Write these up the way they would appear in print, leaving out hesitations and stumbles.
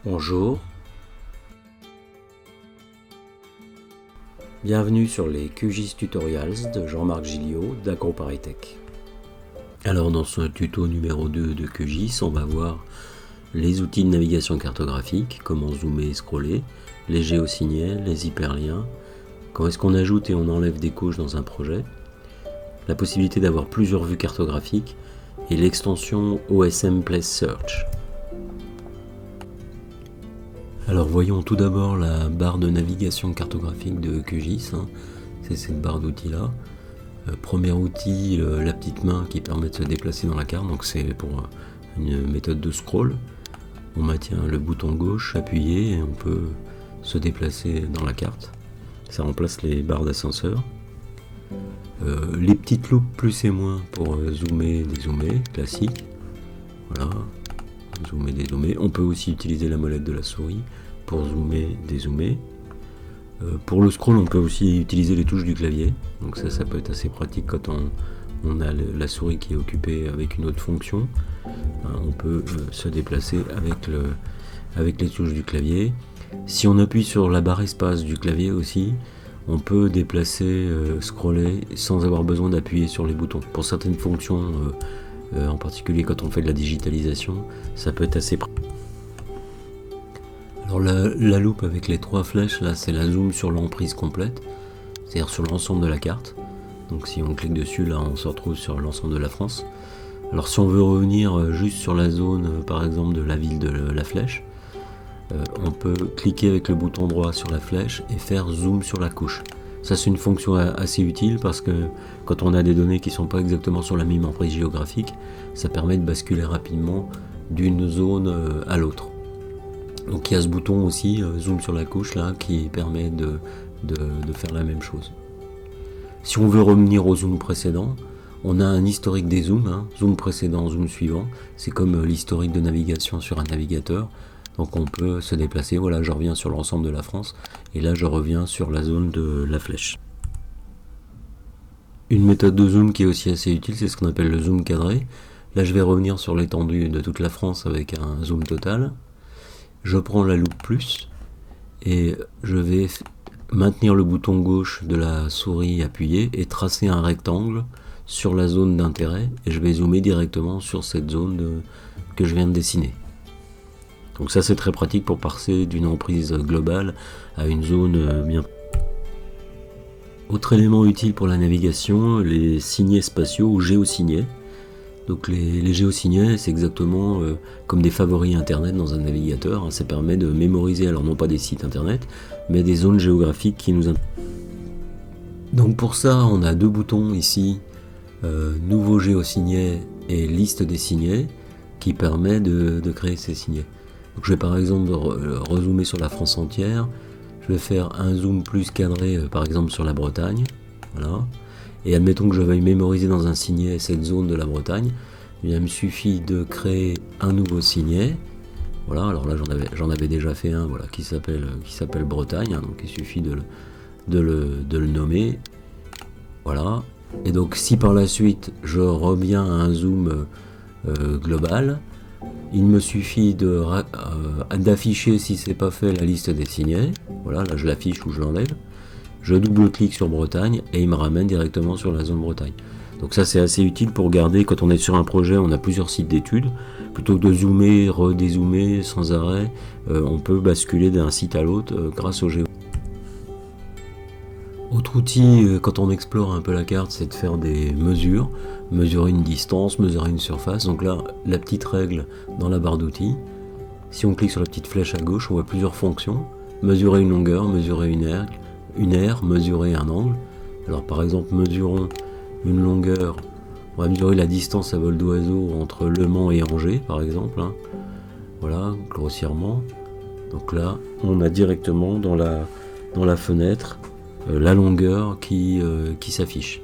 Bonjour, bienvenue sur les QGIS Tutorials de Jean-Marc Gilliot d'AgroParisTech. Alors dans ce tuto numéro 2 de QGIS, on va voir les outils de navigation cartographique, comment zoomer et scroller, les géosignets, les hyperliens, comment est-ce qu'on ajoute et on enlève des couches dans un projet, la possibilité d'avoir plusieurs vues cartographiques et l'extension OSM Place Search. Alors voyons tout d'abord la barre de navigation cartographique de QGIS, c'est cette barre d'outils là. Premier outil, la petite main qui permet de se déplacer dans la carte, donc c'est pour une méthode de scroll. On maintient le bouton gauche appuyé et on peut se déplacer dans la carte. Ça remplace les barres d'ascenseur. Les petites loupes plus et moins pour zoomer, dézoomer, classique. Voilà. Zoomer, dézoomer. On peut aussi utiliser la molette de la souris pour zoomer, dézoomer. Pour le scroll, on peut aussi utiliser les touches du clavier. Donc ça peut être assez pratique quand on a la souris qui est occupée avec une autre fonction. On peut se déplacer avec les touches du clavier. Si on appuie sur la barre espace du clavier aussi, on peut déplacer, scroller sans avoir besoin d'appuyer sur les boutons. Pour certaines fonctions, en particulier quand on fait de la digitalisation, ça peut être assez pratique. Alors la loupe avec les 3 flèches, là c'est la zoom sur l'emprise complète, c'est-à-dire sur l'ensemble de la carte. Donc si on clique dessus, là on se retrouve sur l'ensemble de la France. Alors si on veut revenir juste sur la zone, par exemple de la ville de la flèche, on peut cliquer avec le bouton droit sur la flèche et faire zoom sur la couche. Ça c'est une fonction assez utile parce que quand on a des données qui ne sont pas exactement sur la même emprise géographique, ça permet de basculer rapidement d'une zone à l'autre. Donc il y a ce bouton aussi, zoom sur la couche là, qui permet de faire la même chose. Si on veut revenir au zoom précédent, on a un historique des zooms, zoom précédent, zoom suivant. C'est comme l'historique de navigation sur un navigateur. Donc on peut se déplacer, voilà, je reviens sur l'ensemble de la France, et là je reviens sur la zone de la flèche. Une méthode de zoom qui est aussi assez utile, c'est ce qu'on appelle le zoom cadré. Là je vais revenir sur l'étendue de toute la France avec un zoom total. Je prends la loupe plus, et je vais maintenir le bouton gauche de la souris appuyé et tracer un rectangle sur la zone d'intérêt, et je vais zoomer directement sur cette zone que je viens de dessiner. Donc ça c'est très pratique pour passer d'une emprise globale à une zone bien. Autre élément utile pour la navigation, les signets spatiaux ou géosignets. Donc les géosignets, c'est exactement comme des favoris internet dans un navigateur. Ça permet de mémoriser, alors non pas des sites internet, mais des zones géographiques qui nous intéressent. Donc pour ça, on a 2 boutons ici, nouveau géosignet et liste des signets, qui permet de créer ces signets. Donc je vais par exemple rezoomer sur la France entière. Je vais faire un zoom plus cadré par exemple sur la Bretagne. Voilà. Et admettons que je veuille mémoriser dans un signet cette zone de la Bretagne. Il me suffit de créer un nouveau signet. Voilà, alors là j'en avais déjà fait un, voilà, qui s'appelle Bretagne. Donc il suffit de le nommer. Voilà. Et donc si par la suite je reviens à un zoom global, il me suffit d'afficher, si c'est pas fait, la liste des signets. Voilà, là je l'affiche ou je l'enlève. Je double-clique sur Bretagne et il me ramène directement sur la zone Bretagne. Donc ça c'est assez utile pour garder, quand on est sur un projet, on a plusieurs sites d'études. Plutôt que de zoomer, redézoomer sans arrêt, on peut basculer d'un site à l'autre grâce au géo. Autre outil, quand on explore un peu la carte, c'est de faire des mesures. Mesurer une distance, mesurer une surface. Donc là, la petite règle dans la barre d'outils. Si on clique sur la petite flèche à gauche, on voit plusieurs fonctions. Mesurer une longueur, mesurer une aire, mesurer un angle. Alors par exemple, mesurons une longueur. On va mesurer la distance à vol d'oiseau entre Le Mans et Angers, par exemple. Voilà, grossièrement. Donc là, on a directement dans la fenêtre la longueur qui s'affiche.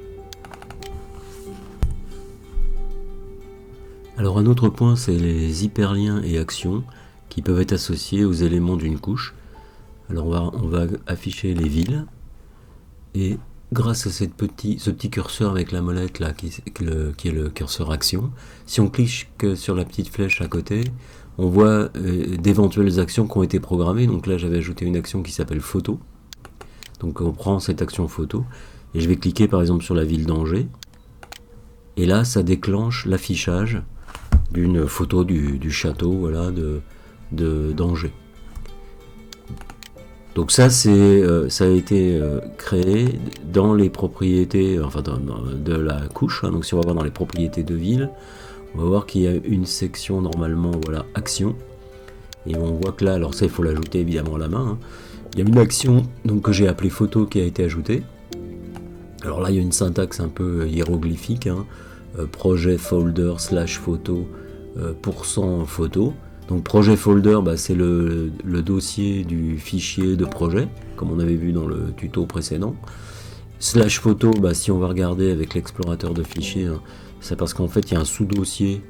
Alors un autre point, c'est les hyperliens et actions qui peuvent être associés aux éléments d'une couche. Alors on va afficher les villes, et grâce à ce petit curseur avec la molette là, qui est le curseur action, si on clique sur la petite flèche à côté, on voit d'éventuelles actions qui ont été programmées. Donc là, j'avais ajouté une action qui s'appelle photo. Donc on prend cette action photo et je vais cliquer par exemple sur la ville d'Angers. Et là, ça déclenche l'affichage d'une photo du château, voilà, d'Angers. Donc ça, ça a été créé dans les propriétés, enfin de la couche. Hein. Donc si on va voir dans les propriétés de ville, on va voir qu'il y a une section normalement, voilà, action. Et on voit que là, alors ça, il faut l'ajouter évidemment à la main. Hein. Il y a une action donc, que j'ai appelée photo qui a été ajoutée. Alors là, il y a une syntaxe un peu hiéroglyphique. Hein. Projet folder / photo % photo. Donc projet folder, c'est le dossier du fichier de projet, comme on avait vu dans le tuto précédent. / photo, si on va regarder avec l'explorateur de fichiers, hein, c'est parce qu'en fait il y a un sous-dossier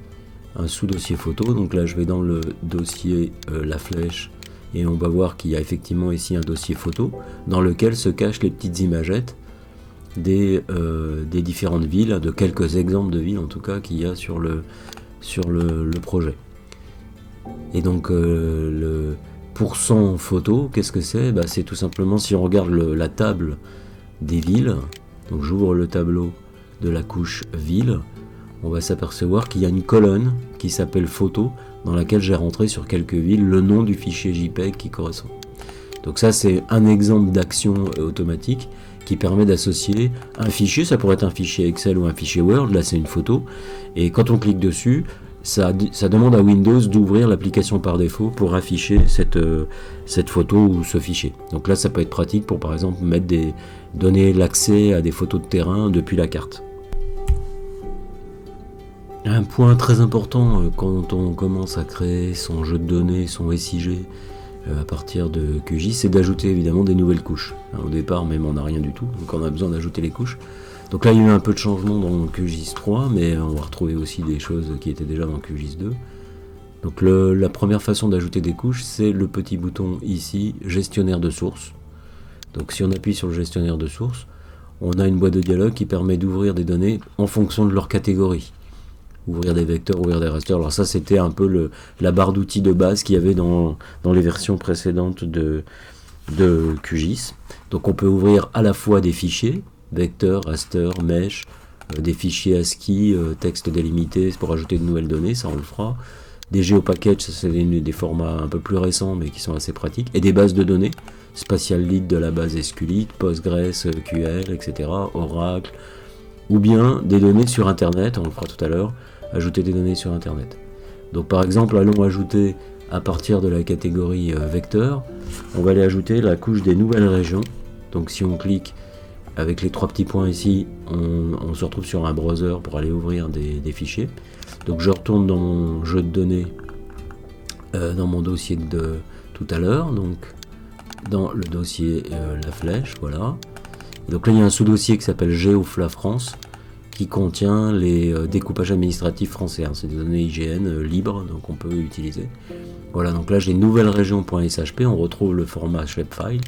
photo. Donc là je vais dans le dossier la flèche et on va voir qu'il y a effectivement ici un dossier photo dans lequel se cachent les petites imagettes des différentes villes, de quelques exemples de villes en tout cas qu'il y a sur le projet. Et donc le % photo, qu'est-ce que c'est? C'est tout simplement, si on regarde la table des villes, donc j'ouvre le tableau de la couche ville, on va s'apercevoir qu'il y a une colonne qui s'appelle photo, dans laquelle j'ai rentré sur quelques villes le nom du fichier JPEG qui correspond. Donc ça c'est un exemple d'action automatique qui permet d'associer un fichier, ça pourrait être un fichier Excel ou un fichier Word, là c'est une photo, et quand on clique dessus, ça demande à Windows d'ouvrir l'application par défaut pour afficher cette photo ou ce fichier. Donc là ça peut être pratique pour par exemple donner l'accès à des photos de terrain depuis la carte. Un point très important quand on commence à créer son jeu de données, son SIG à partir de QGIS, c'est d'ajouter évidemment des nouvelles couches. Au départ même on n'a rien du tout, donc on a besoin d'ajouter les couches. Donc là il y a eu un peu de changement dans QGIS 3, mais on va retrouver aussi des choses qui étaient déjà dans QGIS 2. Donc la première façon d'ajouter des couches, c'est le petit bouton ici, gestionnaire de sources. Donc si on appuie sur le gestionnaire de sources, on a une boîte de dialogue qui permet d'ouvrir des données en fonction de leur catégorie. Ouvrir des vecteurs, ouvrir des rasters. Alors ça c'était un peu la barre d'outils de base qu'il y avait dans les versions précédentes de QGIS. Donc on peut ouvrir à la fois des fichiers, vecteurs, raster, mesh, des fichiers ASCII, texte délimité pour ajouter de nouvelles données, ça on le fera. Des geopackages, ça c'est des formats un peu plus récents mais qui sont assez pratiques. Et des bases de données, Spatial Lead de la base SQLite, Postgres, QL, etc., Oracle, ou bien des données sur Internet, on le fera tout à l'heure, ajouter des données sur Internet. Donc par exemple, allons ajouter à partir de la catégorie vecteur, on va aller ajouter la couche des nouvelles régions. Donc si on clique avec les trois petits points ici, on se retrouve sur un browser pour aller ouvrir des fichiers. Donc je retourne dans mon jeu de données, dans mon dossier de tout à l'heure, donc dans le dossier la flèche, voilà. Et donc là il y a un sous-dossier qui s'appelle GeoFLA France, qui contient les découpages administratifs français. Hein. C'est des données IGN libres, donc on peut utiliser. Voilà, donc là j'ai nouvelles régions.shp, on retrouve le format shapefile.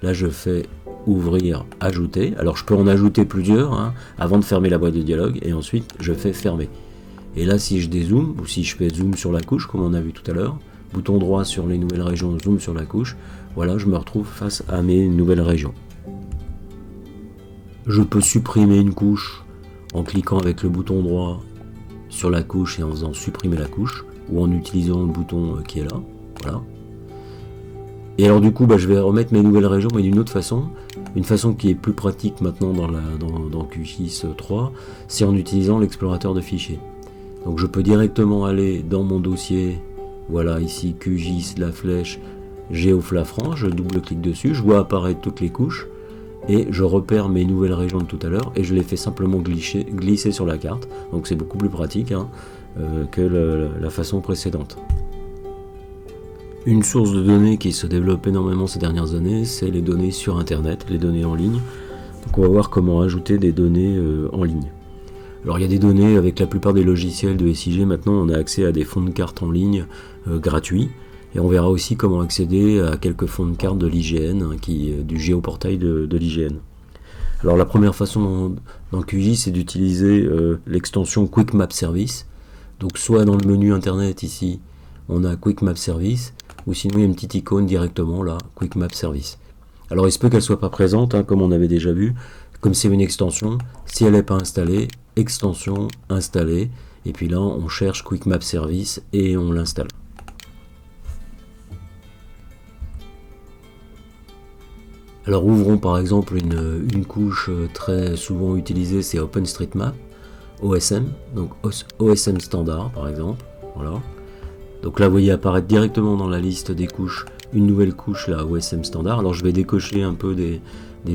Là je fais ouvrir, ajouter. Alors je peux en ajouter plusieurs hein, avant de fermer la boîte de dialogue, et ensuite je fais fermer. Et là si je dézoome, ou si je fais zoom sur la couche, comme on a vu tout à l'heure, bouton droit sur les nouvelles régions, zoom sur la couche, voilà, je me retrouve face à mes nouvelles régions. Je peux supprimer une couche en cliquant avec le bouton droit sur la couche et en faisant supprimer la couche, ou en utilisant le bouton qui est là, voilà. Et alors du coup, je vais remettre mes nouvelles régions, mais d'une autre façon, une façon qui est plus pratique maintenant dans QGIS 3, c'est en utilisant l'explorateur de fichiers. Donc je peux directement aller dans mon dossier, voilà ici QGIS, la flèche, GeoFLA France, je double-clique dessus, je vois apparaître toutes les couches, et je repère mes nouvelles régions de tout à l'heure, et je les fais simplement glisser sur la carte, donc c'est beaucoup plus pratique hein, que la façon précédente. Une source de données qui se développe énormément ces dernières années, c'est les données sur Internet, les données en ligne. Donc on va voir comment ajouter des données en ligne. Alors il y a des données avec la plupart des logiciels de SIG, maintenant on a accès à des fonds de cartes en ligne gratuits. Et on verra aussi comment accéder à quelques fonds de cartes de l'IGN, hein, du géoportail de l'IGN. Alors la première façon dans QGIS, c'est d'utiliser l'extension Quick Map Service. Donc soit dans le menu Internet ici, on a Quick Map Service, ou sinon il y a une petite icône directement là, Quick Map Service. Alors il se peut qu'elle soit pas présente, hein, comme on avait déjà vu, comme c'est une extension, si elle n'est pas installée, extension, installée, et puis là on cherche Quick Map Service et on l'installe. Alors ouvrons par exemple une couche très souvent utilisée, c'est OpenStreetMap, OSM, donc OSM standard par exemple, voilà. Donc là vous voyez apparaître directement dans la liste des couches une nouvelle couche là, OSM standard. Alors je vais décocher un peu des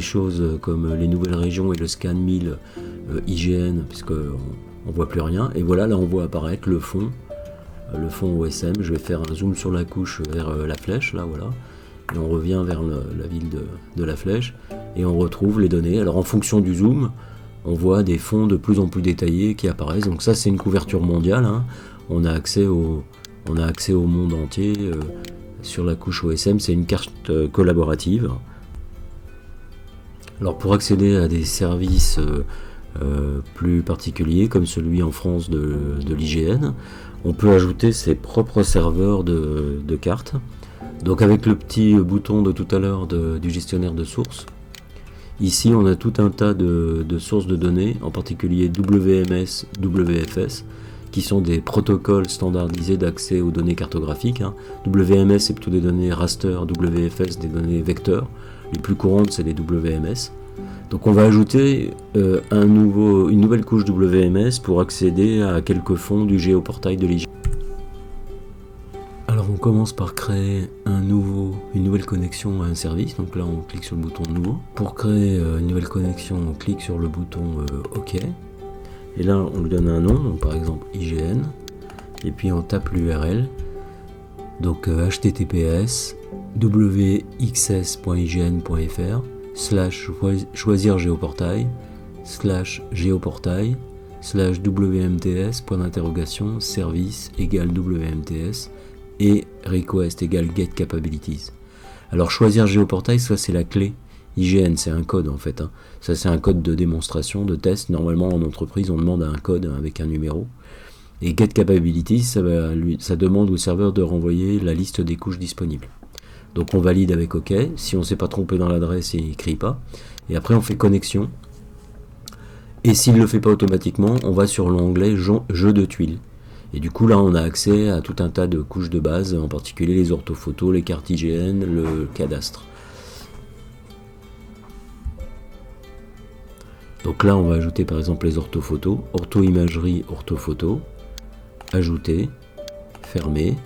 choses comme les nouvelles régions et le scan 1000 IGN, puisqu'on ne voit plus rien. Et voilà, là on voit apparaître le fond OSM. Je vais faire un zoom sur la couche vers la flèche, là voilà. Et on revient vers la ville de la flèche et on retrouve les données. Alors en fonction du zoom, on voit des fonds de plus en plus détaillés qui apparaissent. Donc ça c'est une couverture mondiale, hein. On a accès au monde entier sur la couche OSM, c'est une carte collaborative. Alors pour accéder à des services plus particuliers comme celui en France de l'IGN, on peut ajouter ses propres serveurs de cartes. Donc avec le petit bouton de tout à l'heure du gestionnaire de sources, ici on a tout un tas de sources de données, en particulier WMS, WFS, qui sont des protocoles standardisés d'accès aux données cartographiques. Hein. WMS c'est plutôt des données raster, WFS des données vecteurs. Les plus courantes c'est les WMS. Donc on va ajouter une nouvelle couche WMS pour accéder à quelques fonds du géoportail de l'IGN. Alors on commence par créer une nouvelle connexion à un service. Donc là on clique sur le bouton nouveau. Pour créer une nouvelle connexion, on clique sur le bouton OK. Et là on lui donne un nom, donc par exemple IGN. Et puis on tape l'URL. Donc https wxs.ign.fr /choisir géoportail /géoportail /wmts service égale wmts et request égale get capabilities. Alors choisir géoportail, ça c'est la clé. IGN c'est un code en fait, hein. Ça c'est un code de démonstration, de test. Normalement en entreprise on demande un code avec un numéro. Et get capabilities, ça demande au serveur de renvoyer la liste des couches disponibles. Donc on valide avec OK. Si on ne s'est pas trompé dans l'adresse, il n'écrit pas. Et après on fait connexion. Et s'il ne le fait pas automatiquement, on va sur l'onglet jeu de tuiles. Et du coup là on a accès à tout un tas de couches de base, en particulier les orthophotos, les cartes IGN, le cadastre. Donc là on va ajouter par exemple les orthophotos, ortho-imagerie, orthophoto, ajouter, fermer.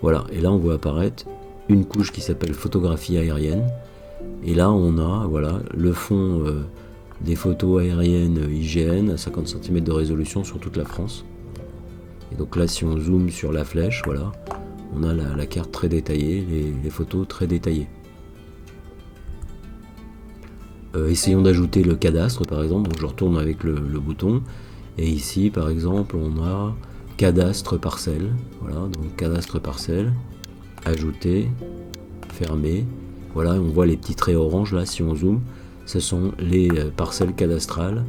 Voilà, et là on voit apparaître une couche qui s'appelle photographie aérienne. Et là on a voilà, le fond des photos aériennes IGN à 50 cm de résolution sur toute la France. Et donc là si on zoome sur la flèche, voilà, on a la carte très détaillée, les photos très détaillées. Essayons d'ajouter le cadastre par exemple, donc je retourne avec le bouton, et ici par exemple on a cadastre parcelle, voilà, donc cadastre parcelle, ajouter, fermer, voilà, on voit les petits traits orange là si on zoome, ce sont les parcelles cadastrales,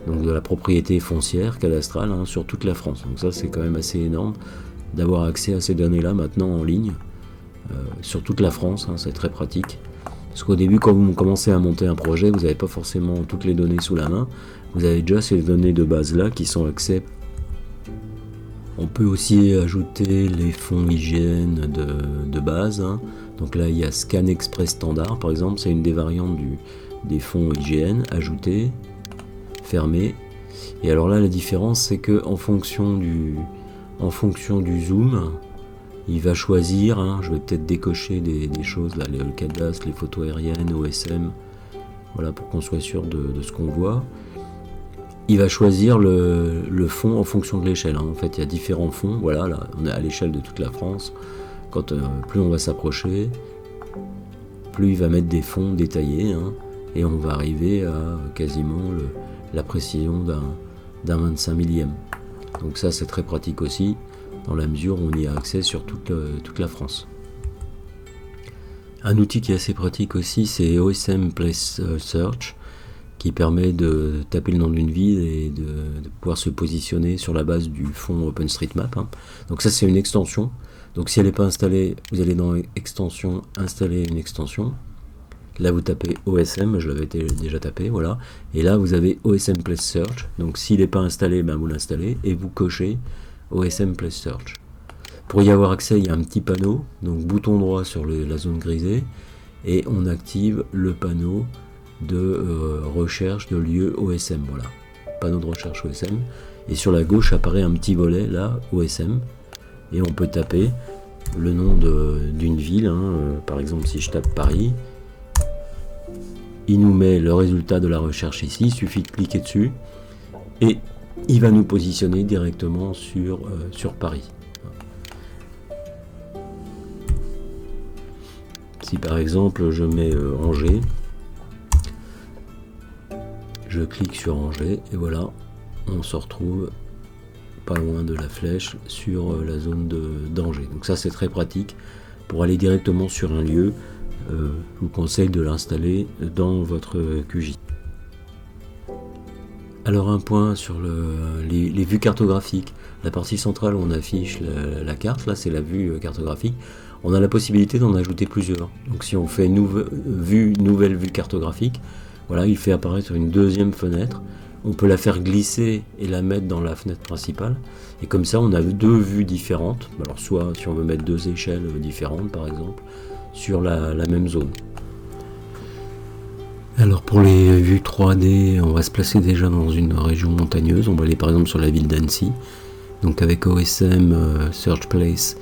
donc de la propriété foncière cadastrale, hein, sur toute la France. Donc ça c'est quand même assez énorme d'avoir accès à ces données là maintenant en ligne, sur toute la France, hein, c'est très pratique. Parce qu'au début, quand vous commencez à monter un projet, vous n'avez pas forcément toutes les données sous la main. Vous avez déjà ces données de base-là qui sont accès. On peut aussi ajouter les fonds IGN de base, hein. Donc là, il y a Scan Express Standard, par exemple. C'est une des variantes des fonds IGN. Ajouter, fermer. Et alors là, la différence, c'est qu'en fonction du zoom, il va choisir, hein, je vais peut-être décocher des choses, là, le cadastre, les photos aériennes, OSM, voilà, pour qu'on soit sûr de ce qu'on voit. Il va choisir le fond en fonction de l'échelle, hein. En fait, il y a différents fonds, voilà, là, on est à l'échelle de toute la France. Quand plus on va s'approcher, plus il va mettre des fonds détaillés, hein, et on va arriver à quasiment la précision d'un 25 millième. Donc ça, c'est très pratique aussi, dans la mesure où on y a accès sur toute la France. Un outil qui est assez pratique aussi, c'est OSM Place Search, qui permet de taper le nom d'une ville et de pouvoir se positionner sur la base du fond OpenStreetMap, hein. Donc ça c'est une extension, Donc si elle n'est pas installée, vous allez dans extension, installer une extension. Là vous tapez OSM, je l'avais déjà tapé, voilà. Et là vous avez OSM Place Search. Donc s'il n'est pas installé, ben vous l'installez et vous cochez OSM Place Search. Pour y avoir accès, il y a un petit panneau, donc bouton droit sur la zone grisée, et on active le panneau de recherche de lieu OSM, voilà. Panneau de recherche OSM. Et sur la gauche apparaît un petit volet là, OSM, et on peut taper le nom d'une ville, par exemple si je tape Paris, il nous met le résultat de la recherche ici, il suffit de cliquer dessus, et il va nous positionner directement sur Paris. Si par exemple je mets Angers, je clique sur Angers, et voilà, on se retrouve pas loin de la flèche sur la zone d'Angers. Donc ça c'est très pratique pour aller directement sur un lieu. Je vous conseille de l'installer dans votre QGIS. Alors un point sur les vues cartographiques. La partie centrale où on affiche la carte, là c'est la vue cartographique. On a la possibilité d'en ajouter plusieurs. Donc si on fait nouvelle vue cartographique, voilà, il fait apparaître une deuxième fenêtre. On peut la faire glisser et la mettre dans la fenêtre principale. Et comme ça, on a deux vues différentes. Alors soit si on veut mettre deux échelles différentes, par exemple, sur la même zone. Alors pour les vues 3D, on va se placer déjà dans une région montagneuse. On va aller par exemple sur la ville d'Annecy. Donc avec OSM Search Place,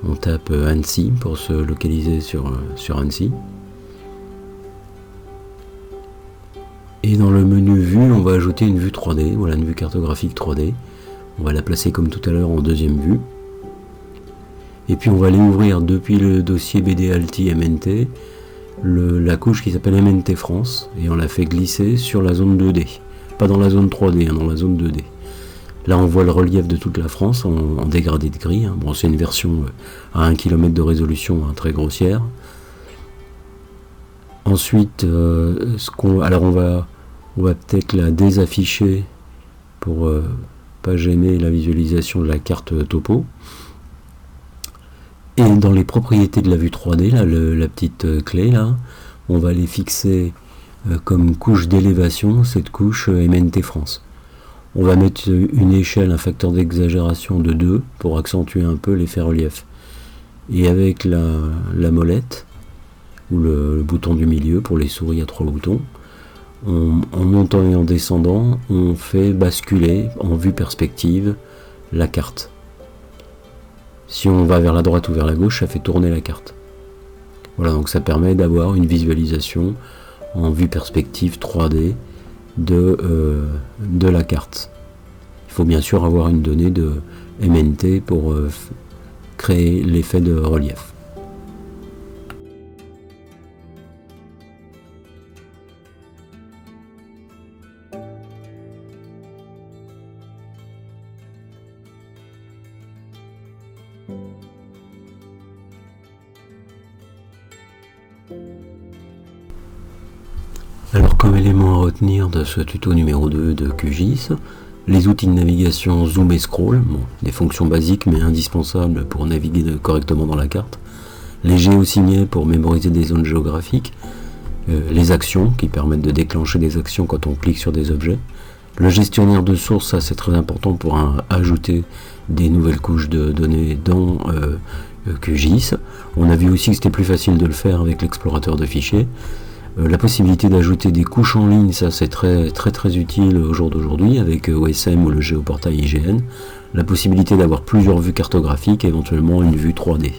on tape Annecy pour se localiser sur Annecy. Et dans le menu vue, on va ajouter une vue 3D, voilà une vue cartographique 3D. On va la placer comme tout à l'heure en deuxième vue. Et puis on va aller ouvrir depuis le dossier BDALTI MNT la couche qui s'appelle MNT France, et on la fait glisser sur la zone 2D. Pas dans la zone 3D, dans la zone 2D. Là on voit le relief de toute la France en dégradé de gris. Bon, c'est une version à 1 km de résolution, très grossière. Ensuite, alors on va peut-être la désafficher pour pas gêner la visualisation de la carte topo. Et dans les propriétés de la vue 3D, là, la petite clé, là, on va les fixer comme couche d'élévation, cette couche MNT France. On va mettre une échelle, un facteur d'exagération de 2 pour accentuer un peu l'effet relief. Et avec la molette, ou le bouton du milieu pour les souris à 3 boutons, en montant et en descendant, on fait basculer en vue perspective la carte. Si on va vers la droite ou vers la gauche, ça fait tourner la carte. Voilà, donc ça permet d'avoir une visualisation en vue perspective 3D de la carte. Il faut bien sûr avoir une donnée de MNT pour créer l'effet de relief. Alors comme élément à retenir de ce tuto numéro 2 de QGIS, les outils de navigation zoom et scroll, des fonctions basiques mais indispensables pour naviguer correctement dans la carte, les géosignets pour mémoriser des zones géographiques, les actions qui permettent de déclencher des actions quand on clique sur des objets, le gestionnaire de sources, ça c'est très important pour ajouter des nouvelles couches de données dans QGIS. On a vu aussi que c'était plus facile de le faire avec l'explorateur de fichiers. La possibilité d'ajouter des couches en ligne, ça c'est très utile au jour d'aujourd'hui avec OSM ou le géoportail IGN. La possibilité d'avoir plusieurs vues cartographiques, éventuellement une vue 3D.